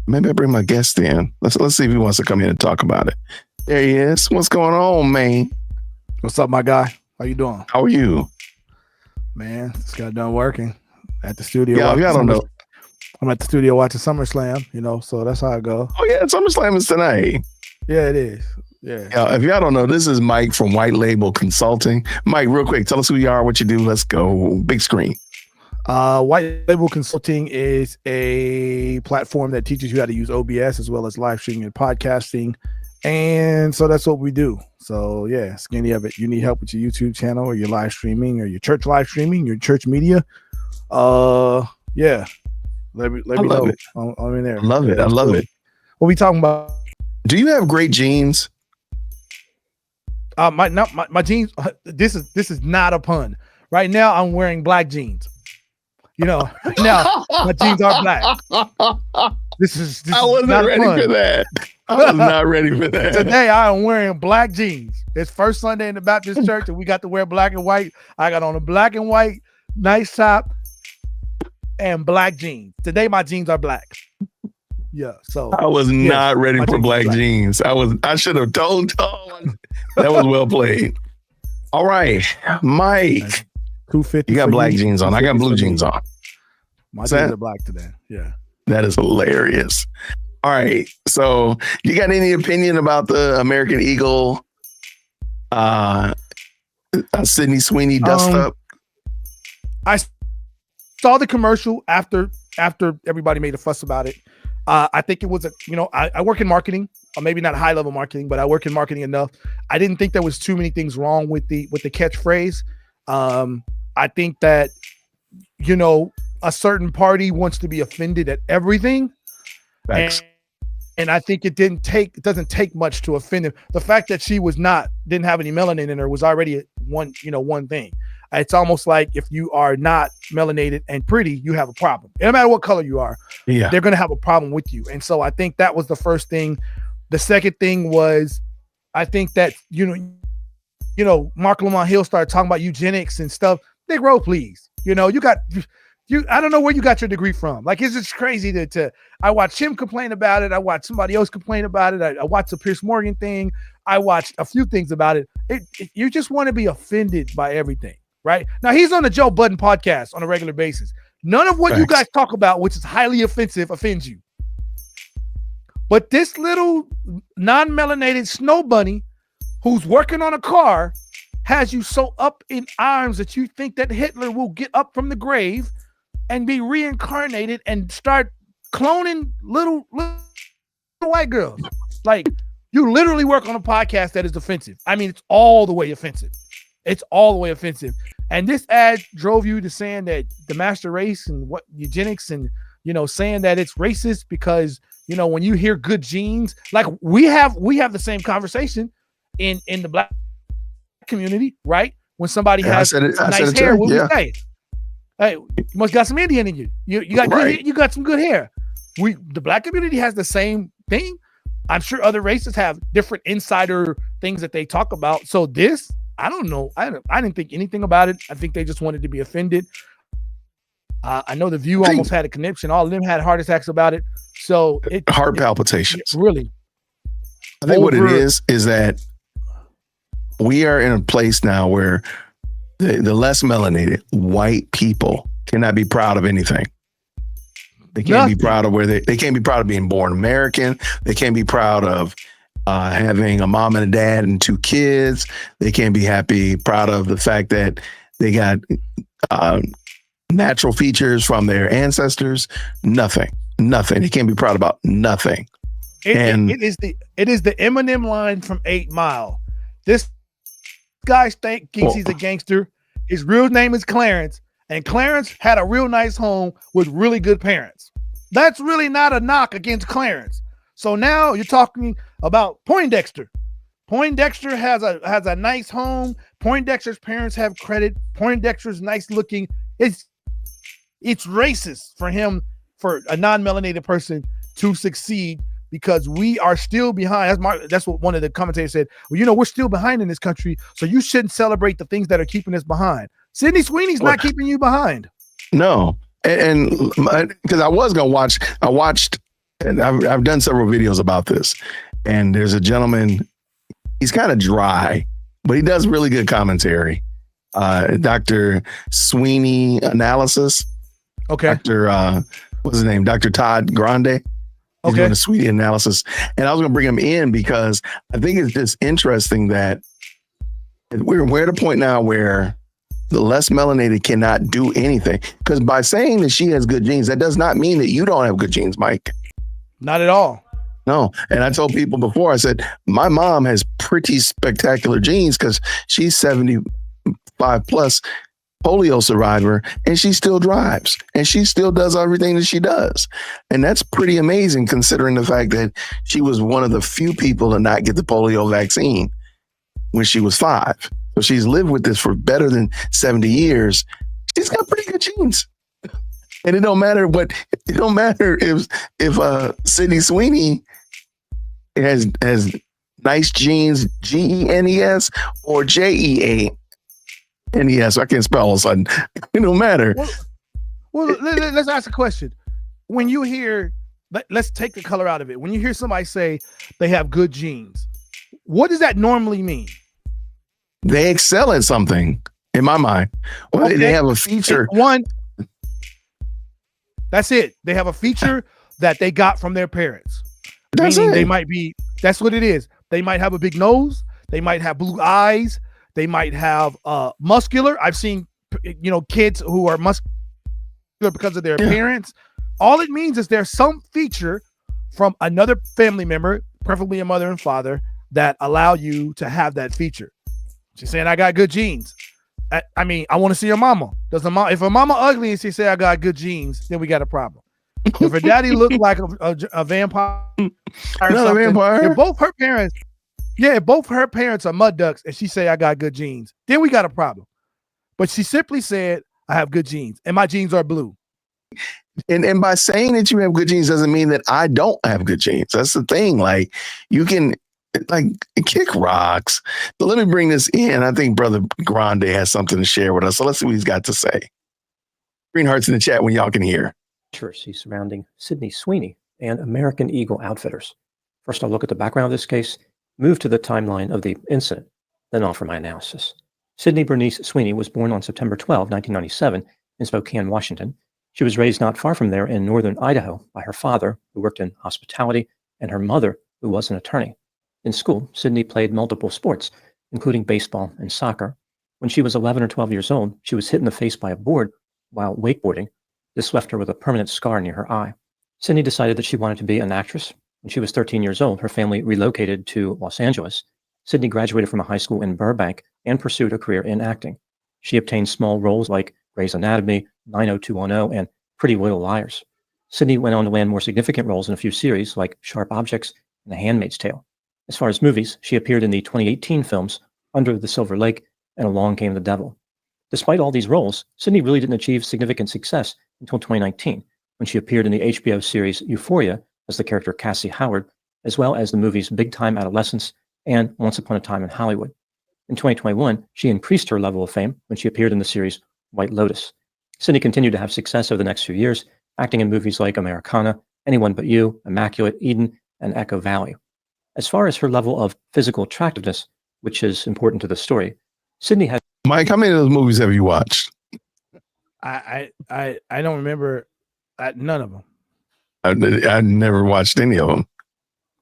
Maybe I bring my guest in. Let's see if he wants to come in and talk about it. There he is. What's going on, man? What's up, my guy? How you doing? How are you? Man, just got done working at the studio. Yeah, I don't know. I'm at the studio watching SummerSlam, so that's how I go. Oh, yeah, SummerSlam is tonight. Yeah, it is. Yeah. If y'all don't know, this is Mike from White Label Consulting. Mike, real quick, tell us who you are, what you do. Let's go. Big screen. White Label Consulting is a platform that teaches you how to use OBS as well as live streaming and podcasting. And so that's what we do. So yeah, skinny of it. You need help with your YouTube channel or your live streaming or your church live streaming, your church media. Yeah. Let me know. It. I'm in there. I love it. I love it. What we talking about? Do you have great jeans? My jeans. This is not a pun. Right now, I'm wearing black jeans. Now my jeans are black. This I wasn't ready for that. I was not ready for that. Today I am wearing black jeans. It's first Sunday in the Baptist church, and we got to wear black and white. I got on a black and white nice top and black jeans. Today my jeans are black. Yeah, so I was not ready for black jeans. I should have told. That was well played. All right, Mike. 250. You got black jeans on. I got blue jeans on. My jeans are black today. Yeah. That is hilarious. All right. So you got any opinion about the American Eagle Sydney Sweeney dust up? I saw the commercial after everybody made a fuss about it. I think it was I work in marketing, or maybe not high level marketing, but I work in marketing enough. I didn't think there was too many things wrong with the catchphrase. I think that, a certain party wants to be offended at everything. And I think it doesn't take much to offend them. The fact that she didn't have any melanin in her was already one thing. It's almost like if you are not melanated and pretty, you have a problem. No matter what color you are, they're going to have a problem with you. And so I think that was the first thing. The second thing was, I think that, Mark Lamont Hill started talking about eugenics and stuff. Negro, please. I don't know where you got your degree from. Like, it's just crazy I watched him complain about it. I watched somebody else complain about it. I watched the Pierce Morgan thing. I watched a few things about it. You just want to be offended by everything, right? Now, he's on the Joe Budden podcast on a regular basis. None of what you guys talk about, which is highly offensive, offends you. But this little non-melanated snow bunny who's working on a car has you so up in arms that you think that Hitler will get up from the grave and be reincarnated and start cloning little white girls. Like, you literally work on a podcast that is offensive. I mean, it's all the way offensive. It's all the way offensive. And this ad drove you to saying that the master race and what eugenics and, saying that it's racist because, when you hear good genes, like we have the same conversation in the black community, right? When somebody has nice hair, what we say? Hey, you must got some Indian in you. You got good, you got some good hair. The black community has the same thing. I'm sure other races have different insider things that they talk about. So this, I don't know. I didn't think anything about it. I think they just wanted to be offended. I know The View almost had a conniption. All of them had heart attacks about it. So heart palpitations. Really. I think what it is that we are in a place now where the less melanated white people cannot be proud of anything. They can't be proud of they can't be proud of being born American. They can't be proud of having a mom and a dad and 2 kids. They can't be proud of the fact that they got natural features from their ancestors. Nothing. They can't be proud about nothing. It is the Eminem line from 8 Mile. This guy thinks he's a gangster. His real name is Clarence, and Clarence had a real nice home with really good parents. That's really not a knock against Clarence. So now you're talking about Poindexter. Poindexter has a nice home. Poindexter's parents have credit. Poindexter's nice looking. It's racist for a non-melanated person to succeed because we are still behind. That's what one of the commentators said. Well, we're still behind in this country, so you shouldn't celebrate the things that are keeping us behind. Sydney Sweeney's not keeping you behind. No, and because I was gonna watch, I watched and I've done several videos about this, and there's a gentleman, he's kind of dry, but he does really good commentary. Dr. Sweeney Analysis. Okay. What's his name? Dr. Todd Grande. He's doing a Sweeney Analysis. And I was going to bring him in because I think it's just interesting that we're at a point now where the less melanated cannot do anything. Because by saying that she has good genes, that does not mean that you don't have good genes, Mike. Not at all. No. And I told people before, I said, my mom has pretty spectacular genes because she's 75 plus polio survivor, and she still drives and she still does everything that she does. And that's pretty amazing considering the fact that she was one of the few people to not get the polio vaccine when she was 5. So she's lived with this for better than 70 years. She's got pretty good genes. And it don't matter if Sydney Sweeney has nice genes, GENES or JEANES. I can't spell all of a sudden. It don't matter. Well, let's ask a question. When you hear, let's take the color out of it. When you hear somebody say they have good genes, what does that normally mean? They excel at something, in my mind. Well, okay. They have a feature. That's it. They have a feature that they got from their parents. That's Meaning it. They might be, that's what it is. They might have a big nose. They might have blue eyes. They might have muscular. I've seen, kids who are muscular because of their parents. All it means is there's some feature from another family member, preferably a mother and father, that allow you to have that feature. She's saying, I got good genes. I want to see her mama. If her mama ugly and she say I got good genes, then we got a problem. If her daddy looked like a vampire, another vampire. If both her parents are mud ducks and she say I got good genes, then we got a problem. But she simply said I have good genes and my genes are blue. And by saying that you have good genes doesn't mean that I don't have good genes. That's the thing. Like, you can kick rocks. But let me bring this in. I think Brother Grande has something to share with us. So let's see what he's got to say. Green hearts in the chat when y'all can hear. Surrounding Sydney Sweeney and American Eagle Outfitters. First, I'll look at the background of this case, move to the timeline of the incident, then offer my analysis. Sydney Bernice Sweeney was born on September 12, 1997, in Spokane, Washington. She was raised not far from there in northern Idaho by her father, who worked in hospitality, and her mother, who was an attorney. In school, Sydney played multiple sports, including baseball and soccer. When she was 11 or 12 years old, she was hit in the face by a board while wakeboarding. This left her with a permanent scar near her eye. Sydney decided that she wanted to be an actress. When she was 13 years old, her family relocated to Los Angeles. Sydney graduated from a high school in Burbank and pursued a career in acting. She obtained small roles like Grey's Anatomy, 90210, and Pretty Little Liars. Sydney went on to land more significant roles in a few series like Sharp Objects and The Handmaid's Tale. As far as movies, she appeared in the 2018 films Under the Silver Lake and Along Came the Devil. Despite all these roles, Sydney really didn't achieve significant success until 2019, when she appeared in the HBO series Euphoria as the character Cassie Howard, as well as the movies Big Time Adolescence and Once Upon a Time in Hollywood. In 2021, she increased her level of fame when she appeared in the series White Lotus. Sydney continued to have success over the next few years, acting in movies like Americana, Anyone But You, Immaculate Eden, and Echo Valley. As far as her level of physical attractiveness, which is important to the story, Sydney has... Mike, how many of those movies have you watched? I don't remember none of them. I never watched any of them.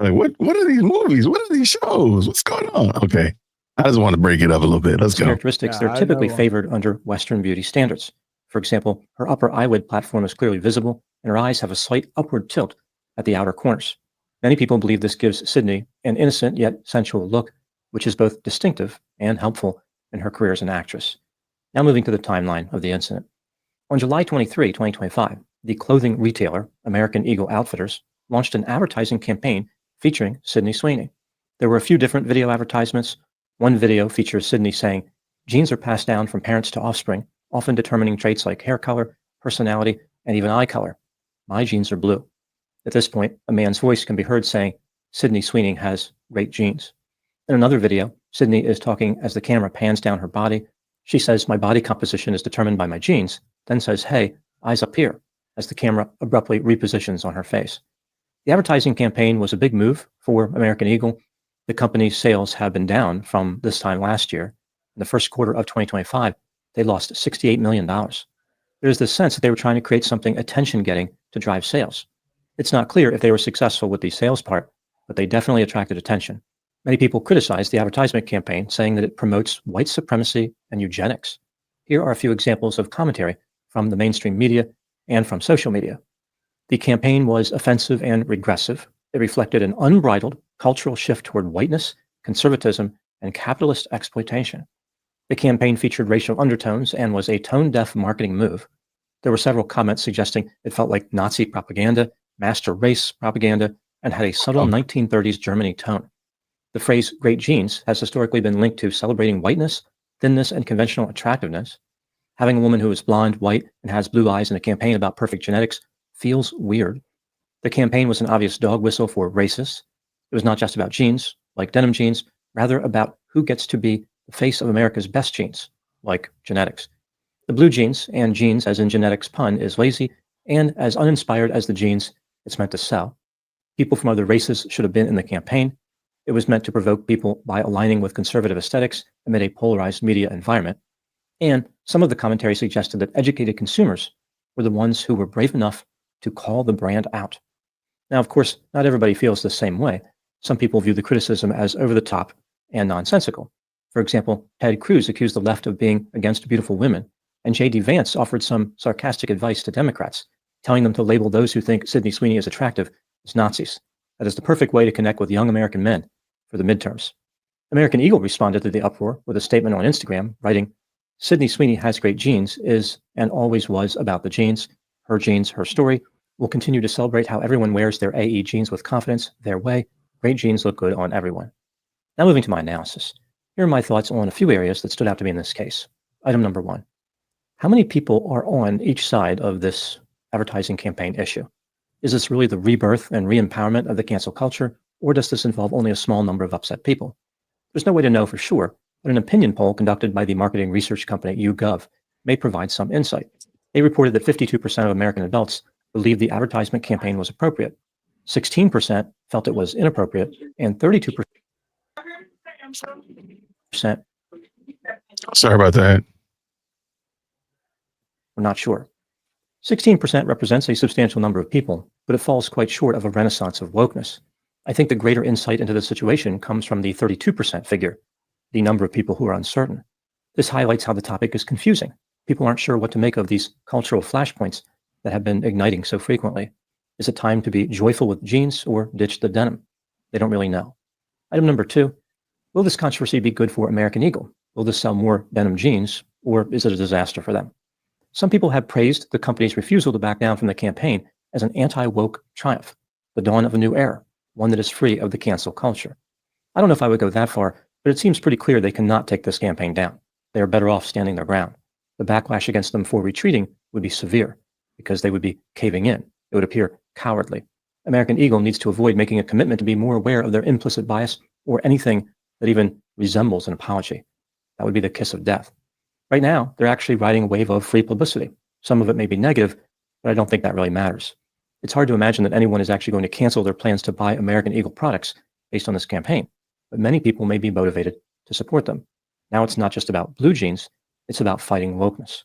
I'm like, what are these movies? What are these shows? What's going on? Okay. I just want to break it up a little bit. Let's go. Characteristics, they're typically favored under Western beauty standards. For example, her upper eyelid platform is clearly visible, and her eyes have a slight upward tilt at the outer corners. Many people believe this gives Sydney an innocent yet sensual look, which is both distinctive and helpful in her career as an actress. Now moving to the timeline of the incident. On July 23, 2025, the clothing retailer American Eagle Outfitters launched an advertising campaign featuring Sydney Sweeney. There were a few different video advertisements. One video features Sydney saying, "Genes are passed down from parents to offspring, often determining traits like hair color, personality, and even eye color. My genes are blue." At this point, a man's voice can be heard saying, "Sydney Sweeney has great genes." In another video, Sydney is talking as the camera pans down her body. She says, "My body composition is determined by my genes," then says, "Hey, eyes up here," as the camera abruptly repositions on her face. The advertising campaign was a big move for American Eagle. The company's sales have been down from this time last year. In the first quarter of 2025, they lost $68 million. There's this sense that they were trying to create something attention-getting to drive sales. It's not clear if they were successful with the sales part, but they definitely attracted attention. Many people criticized the advertisement campaign, saying that it promotes white supremacy and eugenics. Here are a few examples of commentary from the mainstream media and from social media. The campaign was offensive and regressive. It reflected an unbridled cultural shift toward whiteness, conservatism, and capitalist exploitation. The campaign featured racial undertones and was a tone-deaf marketing move. There were several comments suggesting it felt like Nazi propaganda, master race propaganda, and had a subtle 1930s Germany tone. The phrase great genes has historically been linked to celebrating whiteness, thinness, and conventional attractiveness. Having a woman who is blonde, white, and has blue eyes in a campaign about perfect genetics feels weird. The campaign was an obvious dog whistle for racists. It was not just about genes, like denim jeans, rather about who gets to be the face of America's best genes, like genetics. The blue jeans, and genes as in genetics pun, is lazy and as uninspired as the genes it's meant to sell. People from other races should have been in the campaign. It was meant to provoke people by aligning with conservative aesthetics amid a polarized media environment. And some of the commentary suggested that educated consumers were the ones who were brave enough to call the brand out. Now, of course, not everybody feels the same way. Some people view the criticism as over the top and nonsensical. For example, Ted Cruz accused the left of being against beautiful women, and J.D. Vance offered some sarcastic advice to Democrats, telling them to label those who think Sydney Sweeney is attractive as Nazis. That is the perfect way to connect with young American men for the midterms. American Eagle responded to the uproar with a statement on Instagram, writing, "Sydney Sweeney has great genes is and always was about the genes, her story. We'll continue to celebrate how everyone wears their AE jeans with confidence, their way. Great genes look good on everyone." Now moving to my analysis. Here are my thoughts on a few areas that stood out to me in this case. Item number 1. How many people are on each side of this advertising campaign issue? Is this really the rebirth and re-empowerment of the cancel culture, or does this involve only a small number of upset people? There's no way to know for sure, but an opinion poll conducted by the marketing research company YouGov may provide some insight. They reported that 52% of American adults believed the advertisement campaign was appropriate, 16% felt it was inappropriate, and 32% Sorry about that. were not sure. 16% represents a substantial number of people, but it falls quite short of a renaissance of wokeness. I think the greater insight into the situation comes from the 32% figure, the number of people who are uncertain. This highlights how the topic is confusing. People aren't sure what to make of these cultural flashpoints that have been igniting so frequently. Is it time to be joyful with jeans or ditch the denim? They don't really know. Item number 2, will this controversy be good for American Eagle? Will this sell more denim jeans, or is it a disaster for them? Some people have praised the company's refusal to back down from the campaign as an anti-woke triumph, the dawn of a new era, one that is free of the cancel culture. I don't know if I would go that far, but it seems pretty clear they cannot take this campaign down. They are better off standing their ground. The backlash against them for retreating would be severe, because they would be caving in. It would appear cowardly. American Eagle needs to avoid making a commitment to be more aware of their implicit bias or anything that even resembles an apology. That would be the kiss of death. Right now, they're actually riding a wave of free publicity. Some of it may be negative, but I don't think that really matters. It's hard to imagine that anyone is actually going to cancel their plans to buy American Eagle products based on this campaign, but many people may be motivated to support them. Now it's not just about blue jeans, it's about fighting wokeness.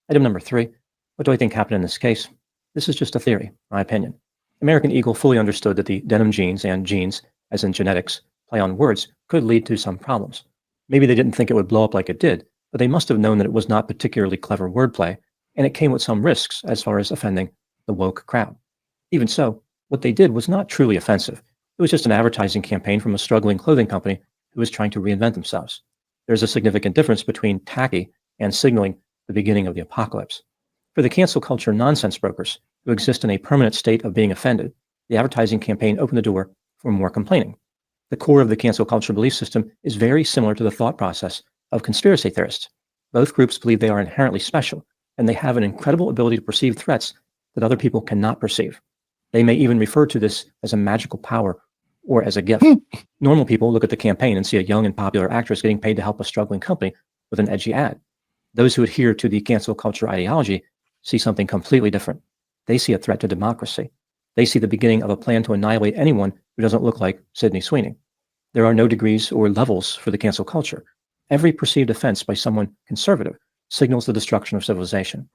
Item number 3, what do I think happened in this case? This is just a theory, my opinion. American Eagle fully understood that the denim jeans and genes, as in genetics, play on words, could lead to some problems. Maybe they didn't think it would blow up like it did, but they must have known that it was not particularly clever wordplay, and it came with some risks as far as offending the woke crowd. Even so, what they did was not truly offensive. It was just an advertising campaign from a struggling clothing company who was trying to reinvent themselves. There's a significant difference between tacky and signaling the beginning of the apocalypse. For the cancel culture nonsense brokers who exist in a permanent state of being offended, the advertising campaign opened the door for more complaining. The core of the cancel culture belief system is very similar to the thought process of conspiracy theorists. Both groups believe they are inherently special, and they have an incredible ability to perceive threats that other people cannot perceive. They may even refer to this as a magical power or as a gift. Normal people look at the campaign and see a young and popular actress getting paid to help a struggling company with an edgy ad. Those who adhere to the cancel culture ideology see something completely different. They see a threat to democracy. They see the beginning of a plan to annihilate anyone who doesn't look like Sydney Sweeney. There are no degrees or levels for the cancel culture. Every perceived offense by someone conservative signals the destruction of civilization.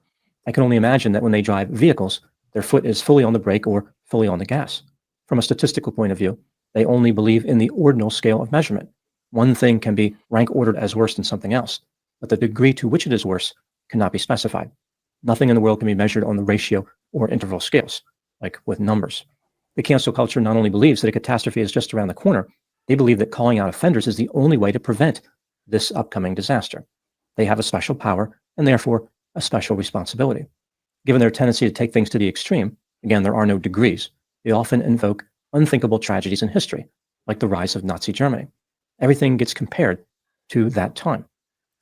I can only imagine that when they drive vehicles, their foot is fully on the brake or fully on the gas. From a statistical point of view, they only believe in the ordinal scale of measurement. One thing can be rank ordered as worse than something else, but the degree to which it is worse cannot be specified. Nothing in the world can be measured on the ratio or interval scales, like with numbers. The cancel culture not only believes that a catastrophe is just around the corner, they believe that calling out offenders is the only way to prevent this upcoming disaster. They have a special power and therefore a special responsibility. Given their tendency to take things to the extreme, again, there are no degrees, they often invoke unthinkable tragedies in history, like the rise of Nazi Germany. Everything gets compared to that time.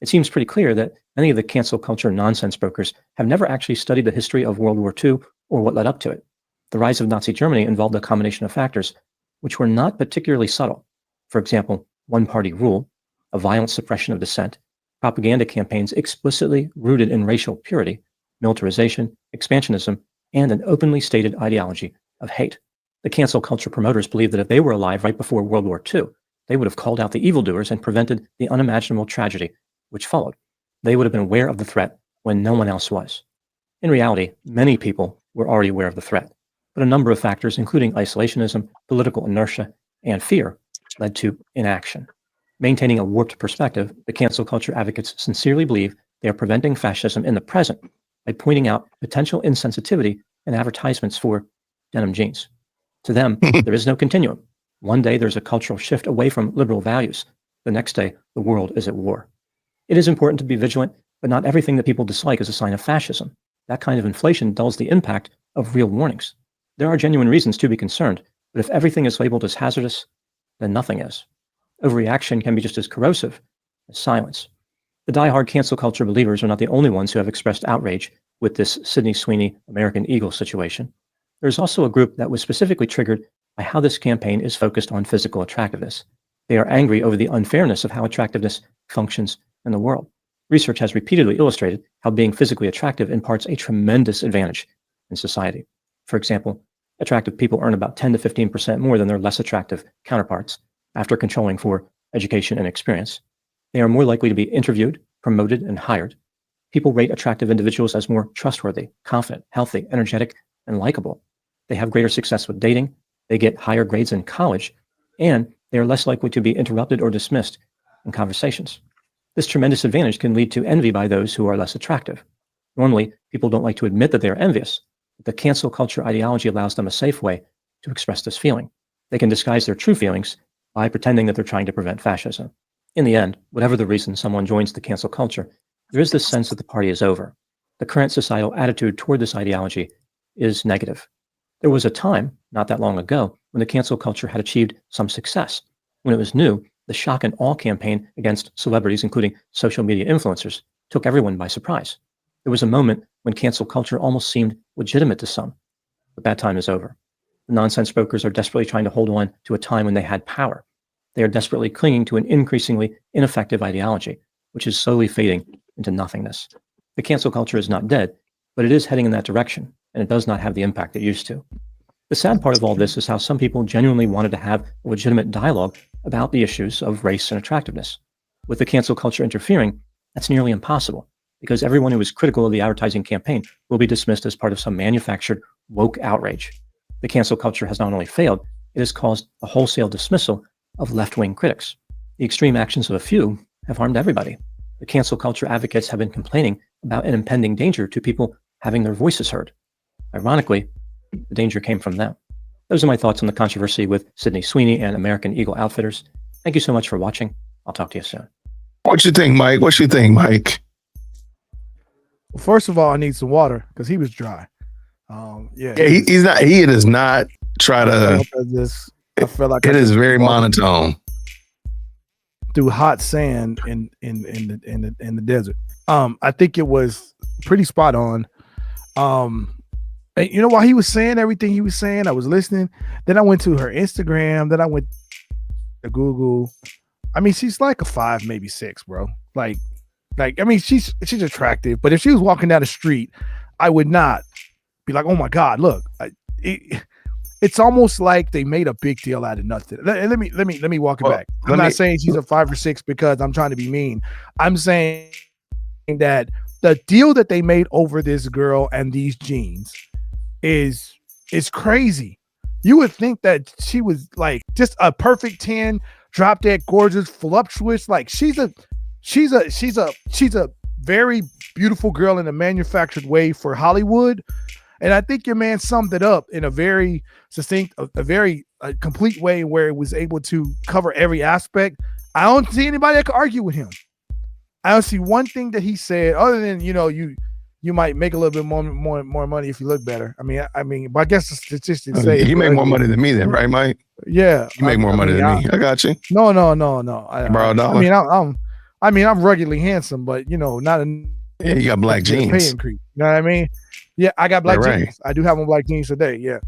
It seems pretty clear that many of the cancel culture nonsense brokers have never actually studied the history of World War II or what led up to it. The rise of Nazi Germany involved a combination of factors which were not particularly subtle. For example, one-party rule, a violent suppression of dissent, propaganda campaigns explicitly rooted in racial purity, militarization, expansionism, and an openly stated ideology of hate. The cancel culture promoters believed that if they were alive right before World War II, they would have called out the evildoers and prevented the unimaginable tragedy which followed. They would have been aware of the threat when no one else was. In reality, many people were already aware of the threat, but a number of factors, including isolationism, political inertia, and fear, led to inaction. Maintaining a warped perspective, the cancel culture advocates sincerely believe they are preventing fascism in the present by pointing out potential insensitivity in advertisements for denim jeans. To them, there is no continuum. One day there's a cultural shift away from liberal values. The next day, the world is at war. It is important to be vigilant, but not everything that people dislike is a sign of fascism. That kind of inflation dulls the impact of real warnings. There are genuine reasons to be concerned, but if everything is labeled as hazardous, then nothing is. Overreaction can be just as corrosive as silence. The die-hard cancel culture believers are not the only ones who have expressed outrage with this Sydney Sweeney American Eagle situation. There's also a group that was specifically triggered by how this campaign is focused on physical attractiveness. They are angry over the unfairness of how attractiveness functions in the world. Research has repeatedly illustrated how being physically attractive imparts a tremendous advantage in society. For example, attractive people earn about 10 to 15% more than their less attractive counterparts after controlling for education and experience. They are more likely to be interviewed, promoted, and hired. People rate attractive individuals as more trustworthy, confident, healthy, energetic, and likable. They have greater success with dating, they get higher grades in college, and they are less likely to be interrupted or dismissed in conversations. This tremendous advantage can lead to envy by those who are less attractive. Normally, people don't like to admit that they are envious, but the cancel culture ideology allows them a safe way to express this feeling. They can disguise their true feelings by pretending that they're trying to prevent fascism. In the end, whatever the reason someone joins the cancel culture, there is this sense that the party is over. The current societal attitude toward this ideology is negative. There was a time, not that long ago, when the cancel culture had achieved some success. When it was new, the shock and awe campaign against celebrities, including social media influencers, took everyone by surprise. There was a moment when cancel culture almost seemed legitimate to some, but that time is over. The nonsense brokers are desperately trying to hold on to a time when they had power. They are desperately clinging to an increasingly ineffective ideology, which is slowly fading into nothingness. The cancel culture is not dead, but it is heading in that direction, and it does not have the impact it used to. The sad part of all this is how some people genuinely wanted to have a legitimate dialogue about the issues of race and attractiveness. With the cancel culture interfering, that's nearly impossible, because everyone who is critical of the advertising campaign will be dismissed as part of some manufactured woke outrage. The cancel culture has not only failed, it has caused a wholesale dismissal of left-wing critics. The extreme actions of a few have harmed everybody. The cancel culture advocates have been complaining about an impending danger to people having their voices heard. Ironically, the danger came from them. Those are my thoughts on the controversy with Sydney Sweeney and American Eagle Outfitters. Thank you so much for watching. I'll talk to you soon. What you think, Mike? What you think, Mike? Well, first of all, I need some water because he was dry. He's not. He does not try to. I feel like it is very monotone through hot sand in the desert. I think it was pretty spot on. And you know, while he was saying everything he was saying, I was listening. Then I went to her Instagram. Then I went to Google. I mean, she's like a 5, maybe 6, bro. Like, I mean, she's attractive. But if she was walking down the street, I would not be like, oh my God, look. it's almost like they made a big deal out of nothing. Let me walk it back. I'm not saying she's a 5 or 6 because I'm trying to be mean. I'm saying that the deal that they made over this girl and these jeans is crazy. You would think that she was like just a perfect 10, drop dead gorgeous, voluptuous. Like she's a very beautiful girl in a manufactured way for Hollywood. And I think your man summed it up in a very succinct, a very complete way where it was able to cover every aspect. I don't see anybody that could argue with him. I don't see one thing that he said other than, you might make a little bit more money if you look better. I mean, but I guess the statistics say you make more money than me then, right, Mike? Yeah. You make more money than me. I got you. No. I'm ruggedly handsome, but not a you got black jeans. Pay increase. You know what I mean? Yeah, I got black jeans. I do have on black jeans today. Yeah.